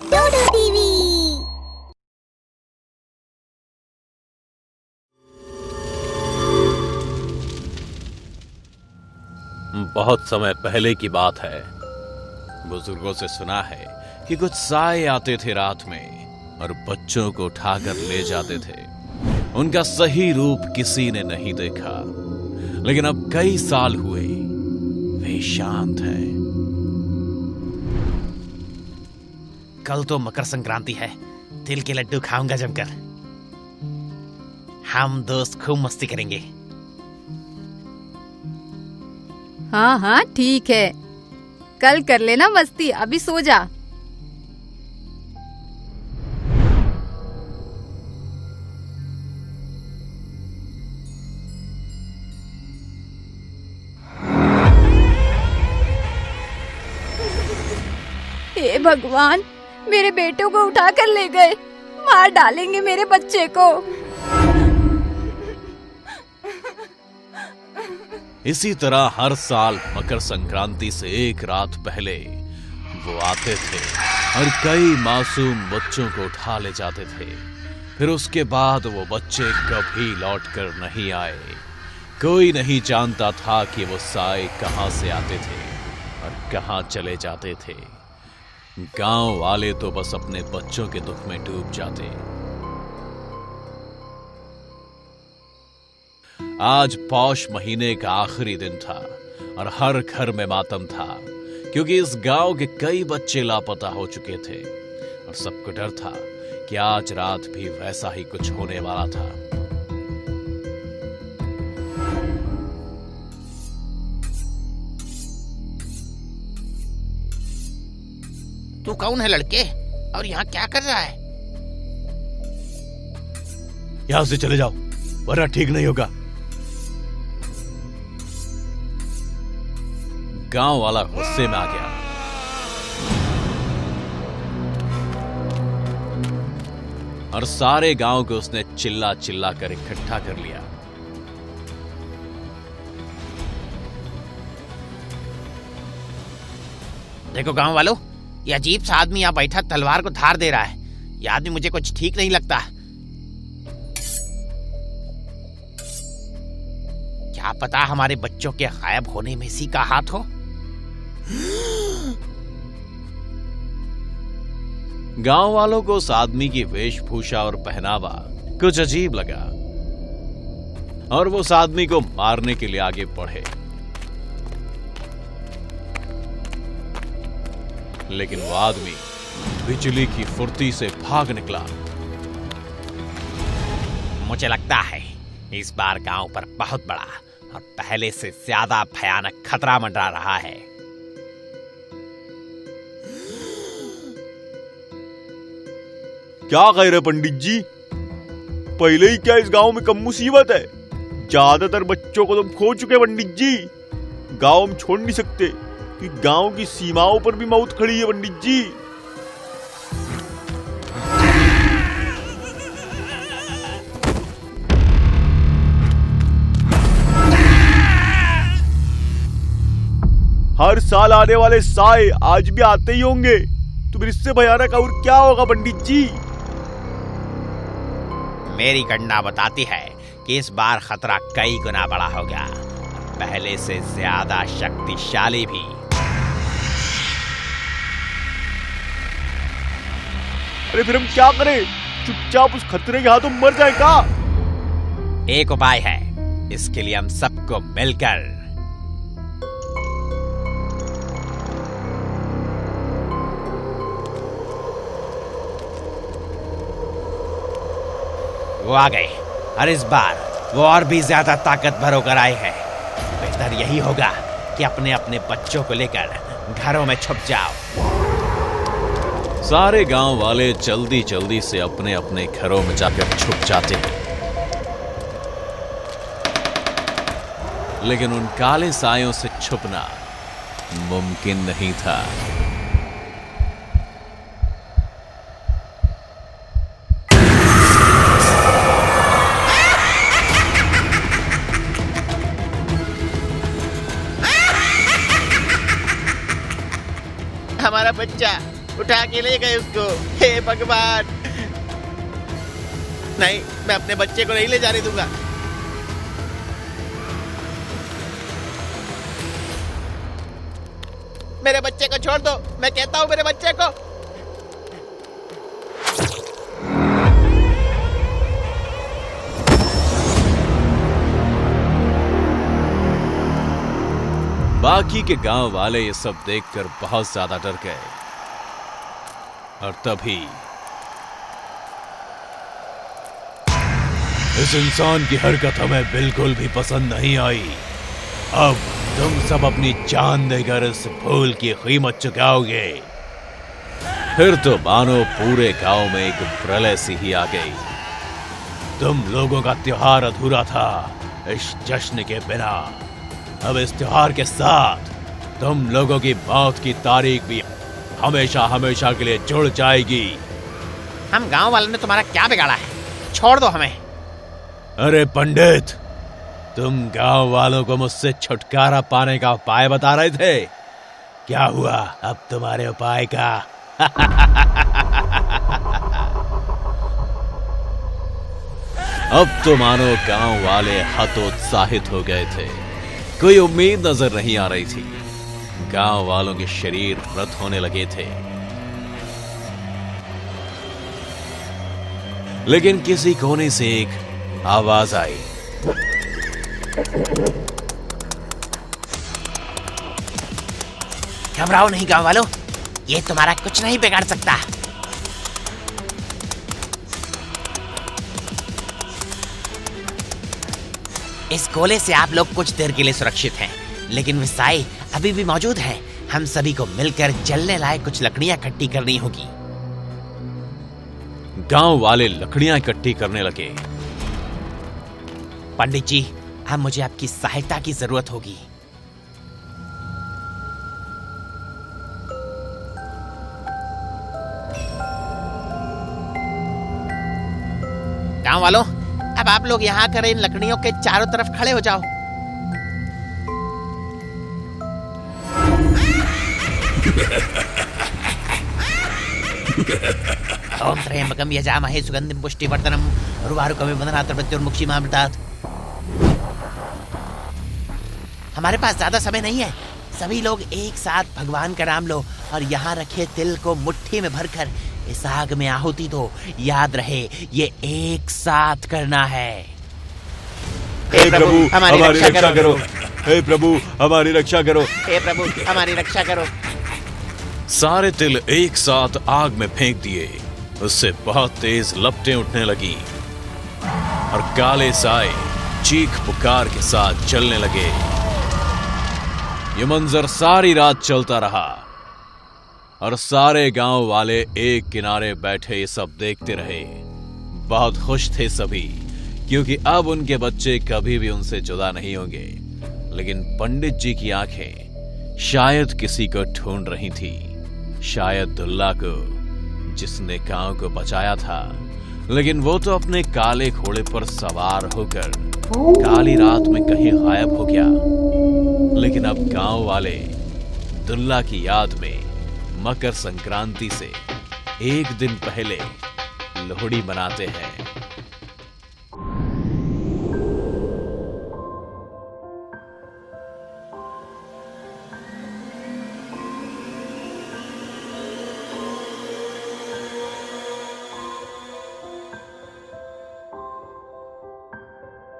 डोडो TV. बहुत समय पहले की बात है। बुजुर्गों से सुना है कि कुछ साए आते थे रात में और बच्चों को उठाकर ले जाते थे। उनका सही रूप किसी ने नहीं देखा, लेकिन अब कई साल हुए, वे शांत हैं। कल तो मकर संक्रांति है, तिल के लड्डू खाऊंगा जमकर। हम दोस्त खूब मस्ती करेंगे। हाँ हाँ ठीक है, कल कर लेना मस्ती, अभी सो जा। हे भगवान, मेरे बेटे को उठा कर ले गए, मार डालेंगे मेरे बच्चे को। इसी तरह हर साल मकर संक्रांति से एक रात पहले वो आते थे और कई मासूम बच्चों को उठा ले जाते थे। फिर उसके बाद वो बच्चे कभी लौटकर नहीं आए। कोई नहीं जानता था कि वो साए कहां से आते थे और कहां चले जाते थे। गांव वाले तो बस अपने बच्चों के दुख में डूब जाते। आज पौष महीने का आखिरी दिन था और हर घर में मातम था, क्योंकि इस गांव के कई बच्चे लापता हो चुके थे और सबको डर था कि आज रात भी वैसा ही कुछ होने वाला था। तू कौन है लड़के, और यहाँ क्या कर रहा है? यहां से चले जाओ, वरना ठीक नहीं होगा। गांव वाला गुस्से में आ गया। और सारे गांव को उसने चिल्ला चिल्ला कर इकट्ठा कर लिया। देखो गांव वालों, ये अजीब सा आदमी यहाँ बैठा तलवार को धार दे रहा है। ये आदमी मुझे कुछ ठीक नहीं लगता। क्या पता हमारे बच्चों के गायब होने में इसी का हाथ हो। गांव वालों को उस आदमी की वेशभूषा और पहनावा कुछ अजीब लगा और वो उस आदमी को मारने के लिए आगे बढ़े, लेकिन वो आदमी बिजली की फुर्ती से भाग निकला। मुझे लगता है इस बार गांव पर बहुत बड़ा और पहले से ज्यादा भयानक खतरा मंडरा रहा है। क्या कह रहे पंडित जी? पहले ही क्या इस गांव में कम मुसीबत है? ज्यादातर बच्चों को तुम खो चुके पंडित जी। गांव में छोड़ नहीं सकते कि गांव की सीमाओं पर भी मौत खड़ी है पंडित जी। हर साल आने वाले साए आज भी आते ही होंगे, तो फिर इससे भयानक और क्या होगा पंडित जी? मेरी गणना बताती है कि इस बार खतरा कई गुना बड़ा होगा, पहले से ज्यादा शक्तिशाली भी। अरे फिर हम क्या करें? चुपचाप उस खतरे के हाथों मर जाए क्या? एक उपाय है, इसके लिए हम सबको मिलकर वो आ गए और इस बार वो और भी ज्यादा ताकतवर होकर आए हैं। बेहतर यही होगा कि अपने अपने बच्चों को लेकर घरों में छुप जाओ। सारे गांव वाले जल्दी जल्दी से अपने अपने घरों में जाकर छुप जाते हैं, लेकिन उन काले सायों से छुपना मुमकिन नहीं था। हमारा बच्चा उठा के ले गए उसको। हे भगवान, नहीं, मैं अपने बच्चे को नहीं ले जाने दूंगा। मेरे बच्चे को छोड़ दो, मैं कहता हूँ मेरे बच्चे को। बाकी के गांव वाले ये सब देखकर बहुत ज्यादा डर गए और तभी इस इंसान की हरकत हमें बिल्कुल भी पसंद नहीं आई। अब तुम सब अपनी जान देकर इस फूल की कीमत चुकाओगे। फिर तो मानो पूरे गांव में एक प्रलय सी ही आ गई। तुम लोगों का त्योहार अधूरा था इस जश्न के बिना। अब इस त्योहार के साथ तुम लोगों की मौत की तारीख भी हमेशा हमेशा के लिए जुड़ जाएगी। हम गांव वालों ने तुम्हारा क्या बिगाड़ा है? छोड़ दो हमें। अरे पंडित, तुम गांव वालों को मुझसे छुटकारा पाने का उपाय बता रहे थे। क्या हुआ अब तुम्हारे उपाय का? अब तो मानो गांव वाले हतोत्साहित हो गए थे। कोई उम्मीद नजर नहीं आ रही थी। गांव वालों के शरीर मृत होने लगे थे। लेकिन किसी कोने से एक आवाज आई। घबराओ नहीं गांव वालों, ये तुम्हारा कुछ नहीं बिगाड़ सकता। इस गोले से आप लोग कुछ देर के लिए सुरक्षित हैं, लेकिन विसाई अभी भी मौजूद है। हम सभी को मिलकर जलने लायक कुछ लकड़ियां इकट्ठी करनी होगी। गांव वाले लकड़ियां इकट्ठी करने लगे। पंडित जी, अब मुझे आपकी सहायता की जरूरत होगी। गांव वालों, अब आप लोग यहाँ कर इन लकड़ियों के चारों तरफ खड़े हो जाओ। ओम त्र्यंबकम यजामहे सुगंधिम पुष्टिवर्धनम उर्वारुकमिव बंधनात् मृत्युर्मुक्षीमामृतात्। हमारे पास ज्यादा समय नहीं है। सभी लोग एक साथ भगवान का नाम लो और यहाँ रखे तिल को मुट्ठी में भरकर इस आग में आहुति दो। याद रहे, ये एक साथ करना है। हे प्रभु हमारी रक्षा करो। हे प्रभु हमारी रक्षा करो। हे प्रभु हमारी रक्षा करो। सारे तिल एक साथ आग में फेंक दिए। उससे बहुत तेज लपटें उठने लगी और काले साए चीख पुकार के साथ चलने लगे। ये मंजर सारी रात चलता रहा और सारे गांव वाले एक किनारे बैठे ये सब देखते रहे। बहुत खुश थे सभी, क्योंकि अब उनके बच्चे कभी भी उनसे जुदा नहीं होंगे। लेकिन पंडित जी की आंखें शायद किसी को ढूंढ रही थी, शायद दुल्ला को, जिसने गांव को बचाया था। लेकिन वो तो अपने काले घोड़े पर सवार होकर काली रात में कहीं गायब हो गया। लेकिन अब गांव वाले दुल्ला की याद में मकर संक्रांति से एक दिन पहले लोहड़ी मनाते हैं।